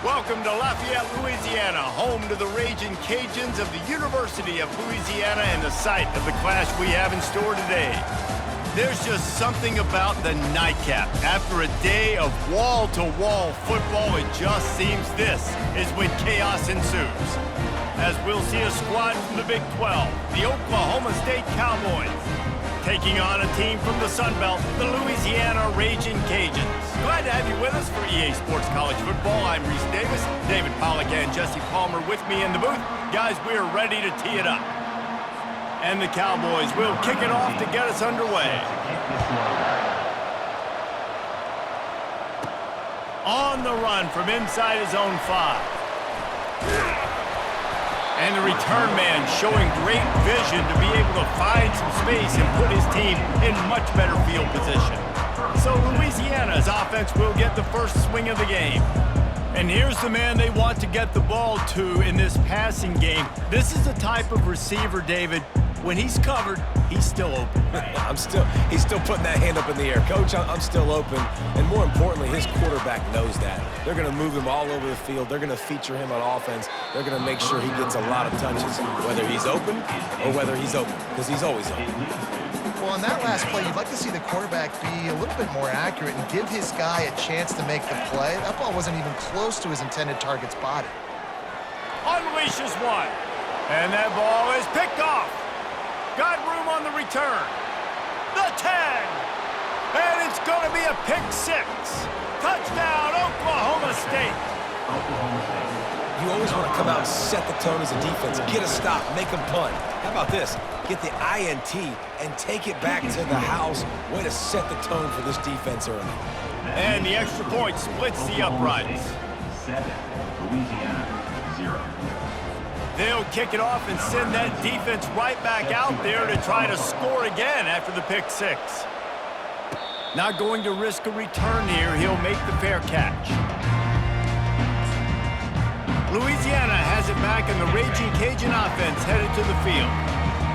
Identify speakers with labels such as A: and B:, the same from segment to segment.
A: Welcome to Lafayette, Louisiana, home to the Raging Cajuns of the University of Louisiana and the site of the clash we have in store today. There's just something about the nightcap. After a day of wall-to-wall football, it just seems this is when chaos ensues. As we'll see a squad from the Big 12, the Oklahoma State Cowboys, taking on a team from the Sun Belt, the Louisiana Raging Cajuns. Glad to have you with us for EA Sports College Football. I'm Reese Davis, David Pollack and Jesse Palmer with me in the booth. Guys, we're ready to tee it up. And the Cowboys will kick it off to get us underway. On the run from inside his own 5. And the return man showing great vision to be able to find some space and put his team in much better field position. So Louisiana's offense will get the first swing of the game. And here's the man they want to get the ball to in this passing game. This is the type of receiver, David, when he's covered, he's still open.
B: He's still putting that hand up in the air. Coach, I'm still open. And more importantly, his quarterback knows that. They're going to move him all over the field. They're going to feature him on offense. They're going to make sure he gets a lot of touches, whether he's open or whether he's open, because he's always open.
C: Well, in that last play, you'd like to see the quarterback be a little bit more accurate and give his guy a chance to make the play. That ball wasn't even close to his intended target's body.
A: Unleashes one. And that ball is picked off. Got room on the return. The 10. And it's going to be a pick 6. Touchdown, Oklahoma State.
B: You always want to come out and set the tone as a defense. Get a stop, make them punt. How about this? Get the INT and take it back to the house. Way to set the tone for this defense early.
A: And the extra point splits the uprights.
D: 7, Louisiana 0.
A: They'll kick it off and send that defense right back out there to try to score again after the pick 6. Not going to risk a return here. He'll make the fair catch. Louisiana has it back, and the Raging Cajun offense headed to the field.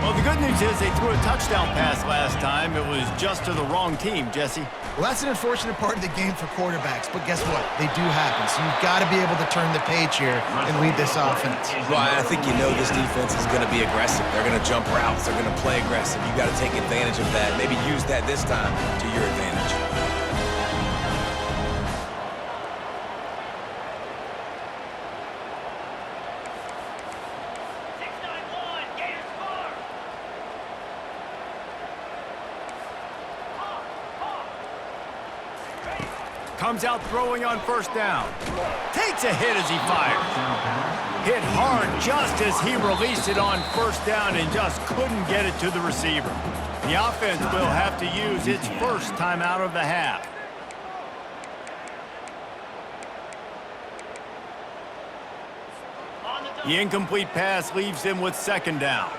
A: Well, the good news is they threw a touchdown pass last time. It was just to the wrong team, Jesse.
C: Well, that's an unfortunate part of the game for quarterbacks, but guess what? They do happen, so you've got to be able to turn the page here and lead this offense.
B: Well, I think you know this defense is going to be aggressive. They're going to jump routes. They're going to play aggressive. You've got to take advantage of that. Maybe use that this time to your advantage.
A: Comes out throwing on first down. Takes a hit as he fires. Hit hard just as he released it on first down and just couldn't get it to the receiver. The offense will have to use its first time out of the half. The incomplete pass leaves him with second down.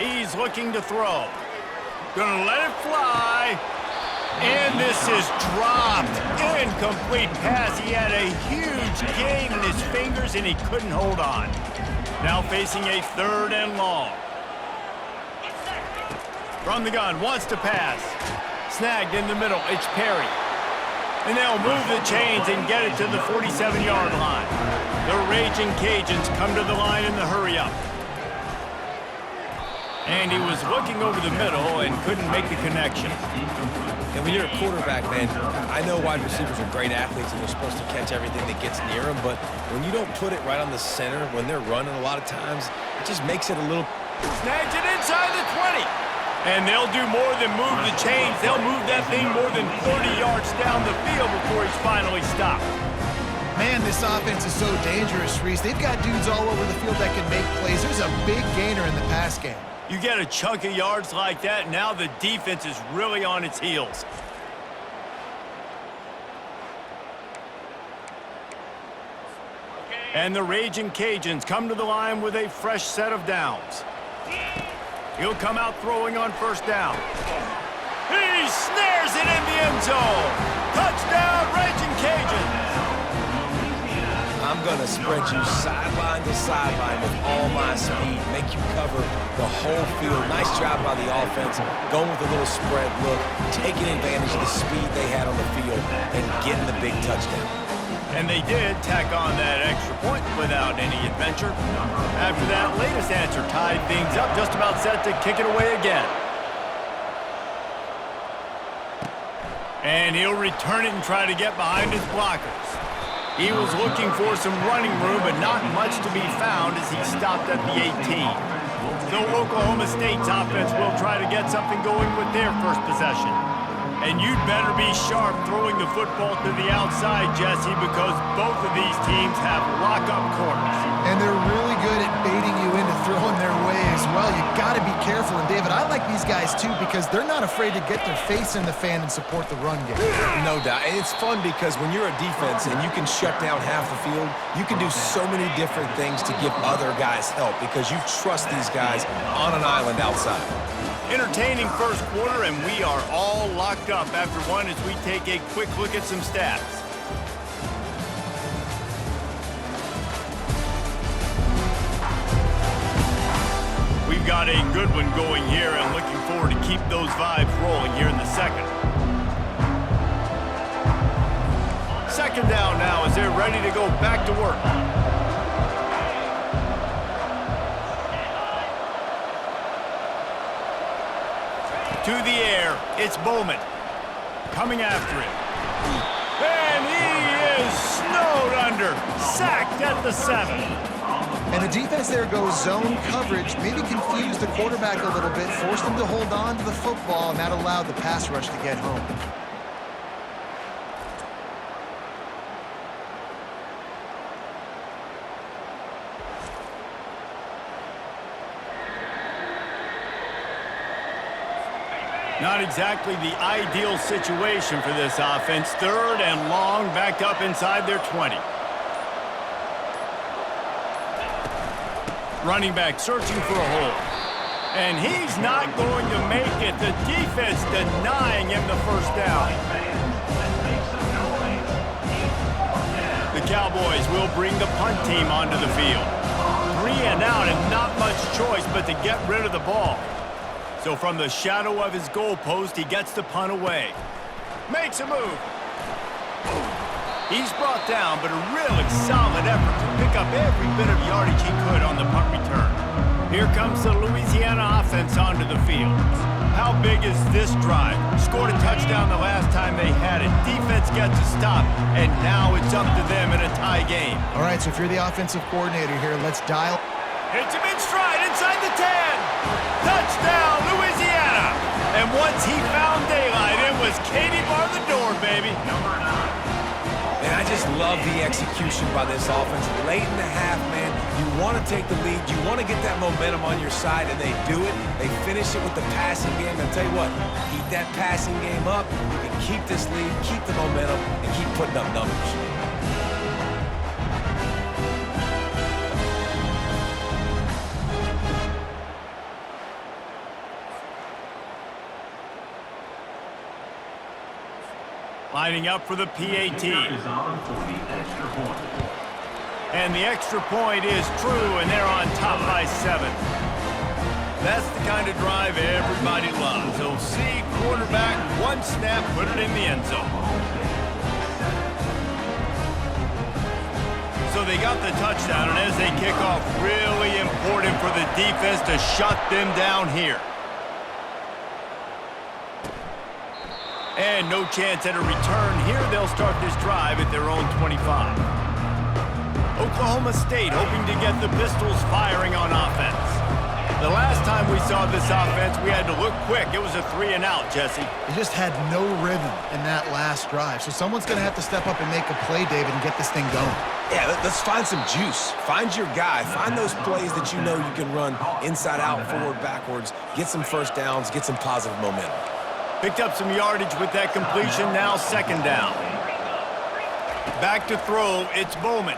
A: He's looking to throw. Gonna let it fly. And this is dropped. Incomplete pass. He had a huge gain in his fingers, and he couldn't hold on. Now facing a 3rd and long. From the gun, wants to pass. Snagged in the middle. It's Perry. And they'll move the chains and get it to the 47-yard line. The Raging Cajuns come to the line in the hurry-up. And he was looking over the middle and couldn't make the connection.
B: And when you're a quarterback, man, I know wide receivers are great athletes and they're supposed to catch everything that gets near them, but when you don't put it right on the center, when they're running a lot of times, it just makes it a little...
A: Snags it inside the 20. And they'll do more than move the chains. They'll move that thing more than 30 yards down the field before he's finally stopped.
C: Man, this offense is so dangerous, Reese. They've got dudes all over the field that can make plays. There's a big gainer in the pass game.
A: You get a chunk of yards like that, now the defense is really on its heels. And the Raging Cajuns come to the line with a fresh set of downs. He'll come out throwing on first down. He snares it in the end zone. Touchdown, Raging Cajuns.
B: I'm going to spread you sideline to sideline with all my speed, make you cover the whole field. Nice job by the offense, going with a little spread look, taking advantage of the speed they had on the field, and getting the big touchdown.
A: And they did tack on that extra point without any adventure. After that latest answer tied things up, just about set to kick it away again. And he'll return it and try to get behind his blockers. He was looking for some running room, but not much to be found as he stopped at the 18. So Oklahoma State's offense will try to get something going with their first possession. And you'd better be sharp throwing the football to the outside, Jesse, because both of these teams have lock-up corners.
C: And they're really good at baiting you into throwing their way as well. You got to be careful. And, David, I like these guys, too, because they're not afraid to get their face in the fan and support the run game.
B: No doubt. And it's fun because when you're a defense and you can shut down half the field, you can do so many different things to give other guys help because you trust these guys on an island outside.
A: Entertaining first quarter, and we are all locked up after one as we take a quick look at some stats. We've got a good one going here and looking forward to keep those vibes rolling here in the second. Second down now as they're ready to go back to work. To the air, it's Bowman. Coming after him. And he is snowed under. Sacked at the 7.
C: And the defense there goes zone coverage, maybe confused the quarterback a little bit, forced him to hold on to the football, and that allowed the pass rush to get home.
A: Not exactly the ideal situation for this offense. Third and long, backed up inside their 20. Running back searching for a hole. And he's not going to make it. The defense denying him the first down. The Cowboys will bring the punt team onto the field. 3 and out and not much choice but to get rid of the ball. So from the shadow of his goalpost, he gets the punt away. Makes a move. He's brought down, but a really solid effort to pick up every bit of yardage he could on the punt return. Here comes the Louisiana offense onto the field. How big is this drive? Scored a touchdown the last time they had it. Defense gets a stop, and now it's up to them in a tie game.
C: All right, so if you're the offensive coordinator here, let's dial.
A: Hits him in stride inside the 10. Touchdown, Louisiana. And once he found daylight, it was Katie bar the door, baby.
B: And I just love the execution by this offense. Late in the half, man, you want to take the lead. You want to get that momentum on your side, and they do it. They finish it with the passing game. And I'll tell you what, keep that passing game up. You can keep this lead, keep the momentum, and keep putting up numbers.
A: Lining up for the PAT.
D: Is on for the extra point.
A: And the extra point is true, and they're on top by 7. That's the kind of drive everybody loves. They'll see quarterback, one snap, put it in the end zone. So they got the touchdown, and as they kick off, really important for the defense to shut them down here. And no chance at a return here. They'll start this drive at their own 25. Oklahoma State hoping to get the Pistols firing on offense. The last time we saw this offense, we had to look quick. It was a 3 and out, Jesse.
C: They just had no rhythm in that last drive. So someone's going to have to step up and make a play, David, and get this thing going.
B: Yeah, let's find some juice. Find your guy. Find those plays that you know you can run inside out, forward, backwards. Get some first downs. Get some positive momentum.
A: Picked up some yardage with that completion. Now second down. Back to throw. It's Bowman.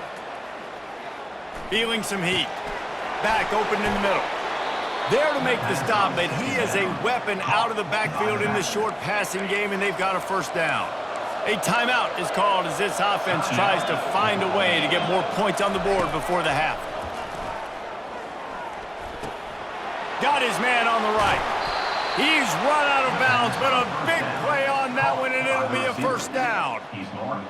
A: Feeling some heat. Back open in the middle. There to make the stop, but he is a weapon out of the backfield in the short passing game, and they've got a first down. A timeout is called as this offense tries to find a way to get more points on the board before the half. Got his man on the right. He's run out of bounds, but a big play on that one, and it'll be a a first down.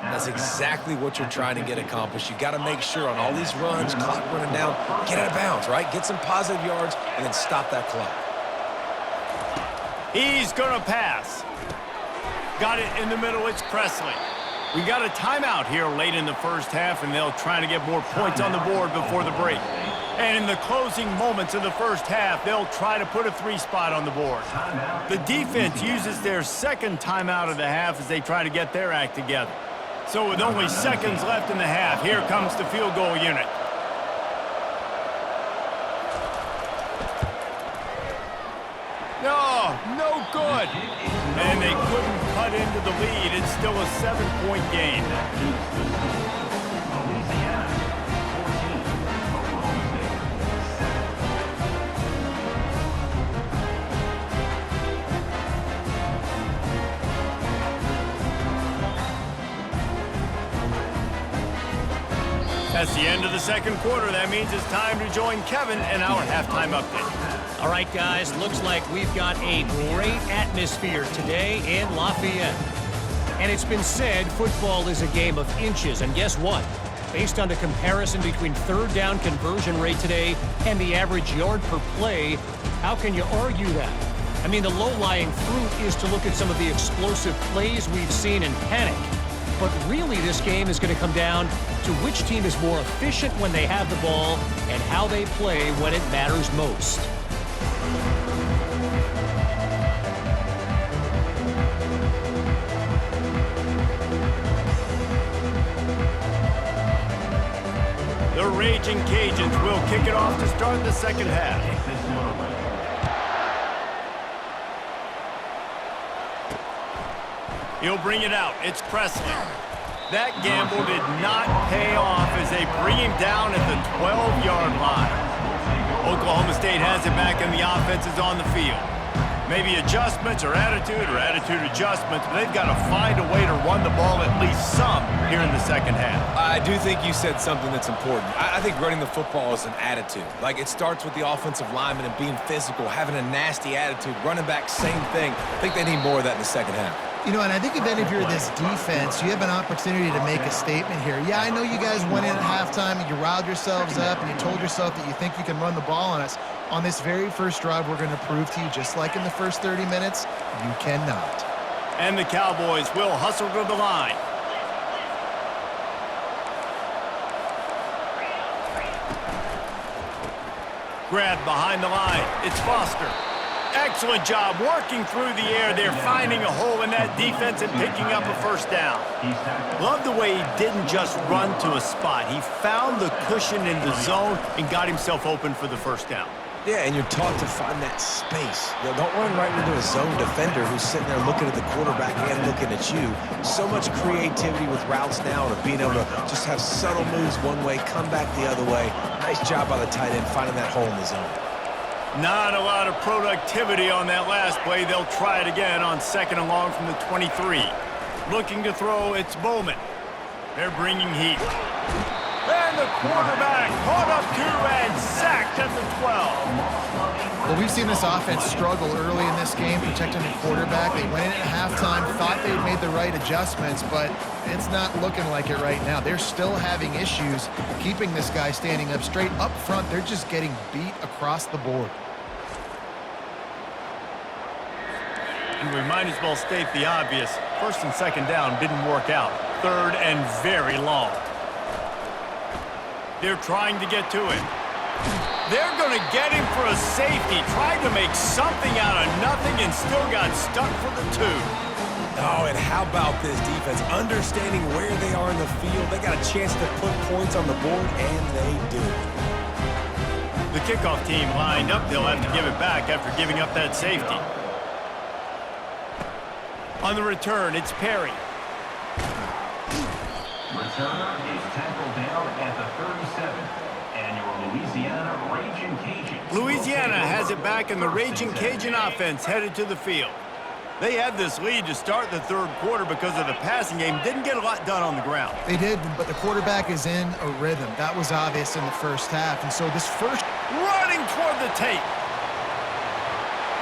B: That's exactly what you're trying to get accomplished. You got to make sure on all these runs, clock running down, get out of bounds, right? Get some positive yards and then stop that clock.
A: He's going to pass. Got it in the middle. It's Presley. We got a timeout here late in the first half, and they'll try to get more points on the board before the break. And in the closing moments of the first half, they'll try to put a 3-spot on the board. The defense uses their second timeout of the half as they try to get their act together. So with only seconds left in the half, here comes the field goal unit. No good. And they couldn't cut into the lead. It's still a 7-point game. That's the end of the second quarter. That means it's time to join Kevin in our halftime update.
E: All right, guys, looks like we've got a great atmosphere today in Lafayette. And it's been said football is a game of inches. And guess what? Based on the comparison between third down conversion rate today and the average yard per play, how can you argue that? I mean, the low-lying fruit is to look at some of the explosive plays we've seen in panic. But really, this game is going to come down to which team is more efficient when they have the ball and how they play when it matters most.
A: The Raging Cajuns will kick it off to start the second half. He'll bring it out. It's Presley. That gamble did not pay off as they bring him down at the 12-yard line. Oklahoma State has it back and the offense is on the field. Maybe adjustments or attitude adjustments, but they've got to find a way to run the ball at least some here in the second half.
B: I do think you said something that's important. I think running the football is an attitude. Like, it starts with the offensive lineman and being physical, having a nasty attitude. Running back, same thing. I think they need more of that in the second half.
C: You know, and I think if you're this defense, you have an opportunity to make a statement here. Yeah, I know you guys went in at halftime and you riled yourselves up and you told yourself that you think you can run the ball on us. On this very first drive, we're going to prove to you, just like in the first 30 minutes, you cannot.
A: And the Cowboys will hustle to the line. Grabbed behind the line. It's Foster. Excellent job working through the air. They're finding a hole in that defense and picking up a first down. Love the way he didn't just run to a spot. He found the cushion in the zone and got himself open for the first down.
B: Yeah, and you're taught to find that space. You know, don't run right into a zone defender who's sitting there looking at the quarterback and looking at you. So much creativity with routes now and being able to just have subtle moves one way, come back the other way. Nice job by the tight end finding that hole in the zone.
A: Not a lot of productivity on that last play. They'll try it again on second and long from the 23. Looking to throw, it's Bowman. They're bringing heat. And the quarterback caught up to and sacked at the 12.
C: Well, we've seen this offense struggle early in this game, protecting the quarterback. They went in at halftime, thought they'd made the right adjustments, but it's not looking like it right now. They're still having issues keeping this guy standing up straight. Up front, they're just getting beat across the board.
A: And we might as well state the obvious. First and second down didn't work out. Third and very long. They're trying to get to him. They're going to get him for a safety. Tried to make something out of nothing and still got stuck for the 2.
B: Oh, and how about this defense? Understanding where they are in the field. They got a chance to put points on the board, and they do.
A: The kickoff team lined up. They'll have to give it back after giving up that safety. On the return, it's Perry.
D: Returner is tackled down at the 37. And your Louisiana Raging Cajuns.
A: Louisiana has it back, and the Raging Cajun offense headed to the field. They had this lead to start the third quarter because of the passing game. Didn't get a lot done on the ground.
C: They did, but the quarterback is in a rhythm. That was obvious in the first half. And so this first...
A: Running toward the tape.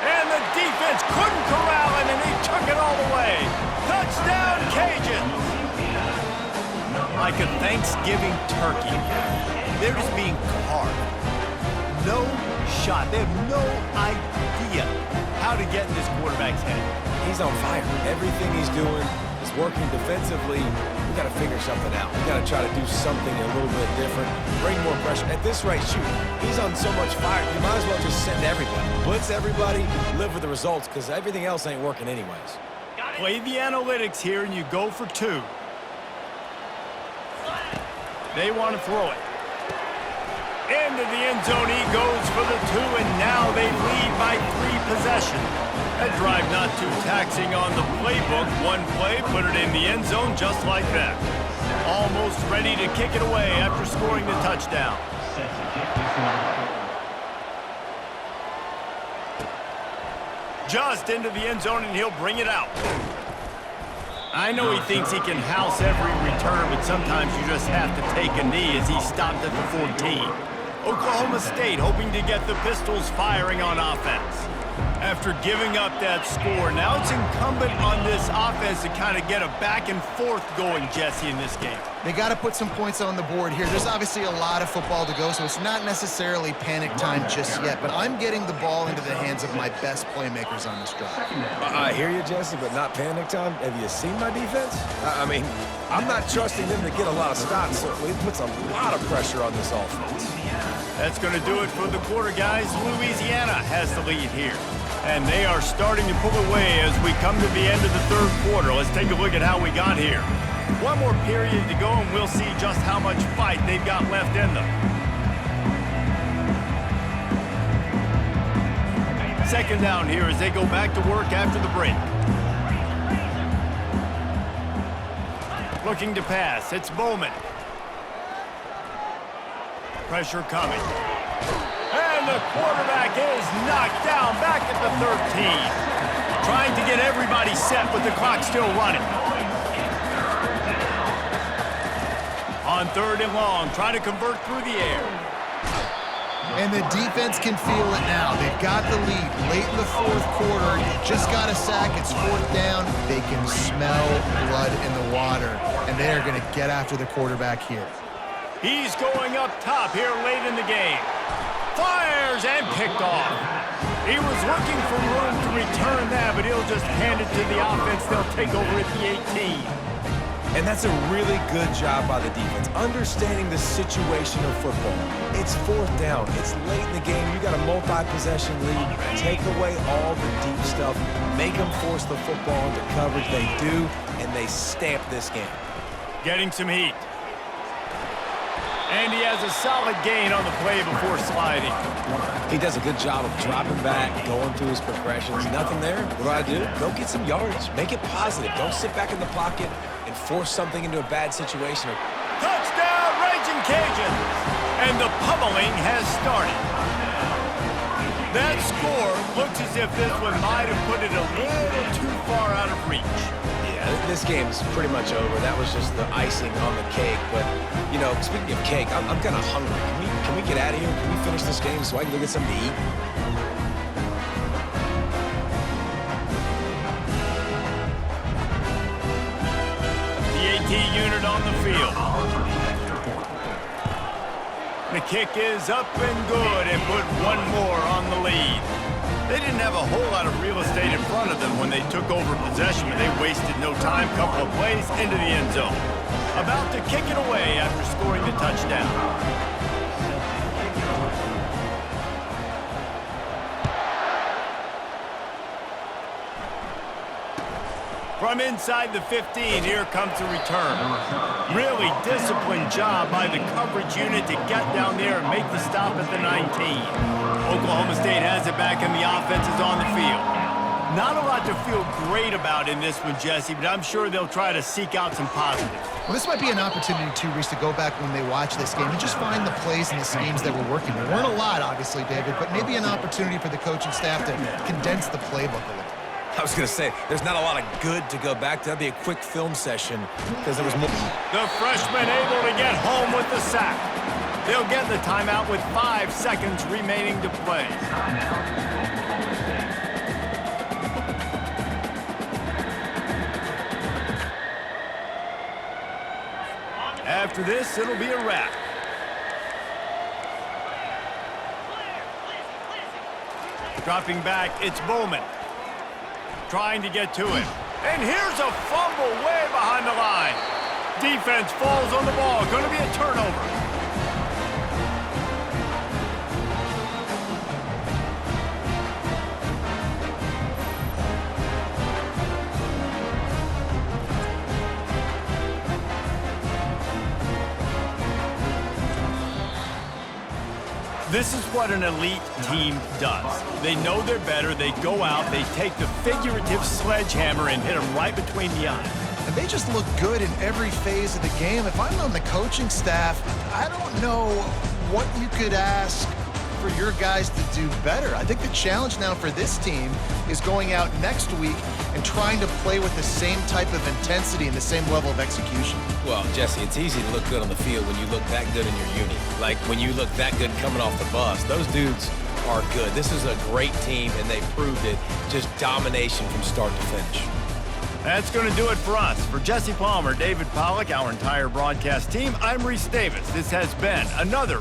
A: And the defense couldn't corral him, and he took it all the way. Touchdown! Touchdown, Cajuns! Like a Thanksgiving turkey. They're just being carved. No shot. They have no idea how to get in this quarterback's head.
B: He's on fire. Everything he's doing is working defensively. We got to figure something out. We got to try to do something a little bit different. Bring more pressure. At this rate, shoot, he's on so much fire. You might as well just send everybody. Blitz everybody, live with the results, because everything else ain't working anyways.
A: Play the analytics here, and you go for 2. They want to throw it. Into the end zone he goes for the 2, and now they lead by 3 possessions. That drive not too taxing on the playbook. One play, put it in the end zone just like that. Almost ready to kick it away after scoring the touchdown. Just into the end zone, and he'll bring it out. I know he thinks he can house every return, but sometimes you just have to take a knee as he stopped at the 14. Oklahoma State hoping to get the Pistols firing on offense. After giving up that score, now it's incumbent on this offense to kind of get a back and forth going, Jesse, in this game.
C: They got to put some points on the board here. There's obviously a lot of football to go, so it's not necessarily panic time just yet, but I'm getting the ball into the hands of my best playmakers on this drive.
B: I hear you, Jesse, but not panic time. Have you seen my defense? I mean, I'm not trusting them to get a lot of stops, so it puts a lot of pressure on this offense.
A: That's going to do it for the quarter, guys. Louisiana has the lead here. And they are starting to pull away as we come to the end of the 3rd quarter. Let's take a look at how we got here. One more period to go, and we'll see just how much fight they've got left in them. 2nd down here as they go back to work after the break. Looking to pass. It's Bowman. Pressure coming. And the quarterback is knocked down back at the 13. Trying to get everybody set with the clock still running. On 3rd and long, trying to convert through the air.
C: And the defense can feel it now. They've got the lead late in the 4th quarter. You just got a sack. It's 4th down. They can smell blood in the water, and they are going to get after the quarterback here.
A: He's going up top here late in the game. Fires and picked off. He was looking for room to return that, but he'll just hand it to the offense. They'll take over at the 18.
B: And that's a really good job by the defense, understanding the situation of football. It's 4th down. It's late in the game. You got a multi-possession lead. Take away all the deep stuff. Make them force the football into coverage. They do, and they stamp this game.
A: Getting some heat. And he has a solid gain on the play before sliding.
B: He does a good job of dropping back, going through his progressions. Nothing there. What do? Go get some yardage. Make it positive. Don't sit back in the pocket and force something into a bad situation.
A: Touchdown, Raging Cajuns! And the pummeling has started. That score looks as if this one might have put it a little too far out of reach.
B: Yeah, this game's pretty much over. That was just the icing on the cake. But, you know, speaking of cake, I'm kind of hungry. Can we get out of here? Can we finish this game so I can go get something to eat?
A: The AT unit on the field. The kick is up and good and put one more on the lead. They didn't have a whole lot of real estate in front of them when they took over possession, but they wasted no time. Couple of plays into the end zone. About to kick it away after scoring the touchdown. From inside the 15, here comes the return. Really disciplined job by the coverage unit to get down there and make the stop at the 19. Oklahoma State has it back and the offense is on the field. Not a lot to feel great about in this one, Jesse, but I'm sure they'll try to seek out some positives.
C: Well, this might be an opportunity, too, Reese, to go back when they watch this game and just find the plays and the schemes that were working. There weren't a lot, obviously, David, but maybe an opportunity for the coaching staff to condense the playbook a little.
B: I was going to say, there's not a lot of good to go back to. That'd be a quick film session because there was more.
A: The freshman able to get home with the sack. They'll get the timeout with 5 seconds remaining to play. After this, it'll be a wrap. Dropping back, it's Bowman. Trying to get to him. And here's a fumble way behind the line. Defense falls on the ball. Going to be a turnover. This is what an elite team does. They know they're better. They go out, they take the figurative sledgehammer and hit them right between the eyes.
C: And they just look good in every phase of the game. If I'm on the coaching staff, I don't know what you could ask for your guys to do better. I think the challenge now for this team is going out next week and trying to play with the same type of intensity and the same level of execution.
B: Well, Jesse, it's easy to look good on the field when you look that good in your uni. Like when you look that good coming off the bus. Those dudes are good. This is a great team, and they proved it. Just domination from start to finish.
A: That's going to do it for us. For Jesse Palmer, David Pollack, our entire broadcast team, I'm Reese Davis. This has been another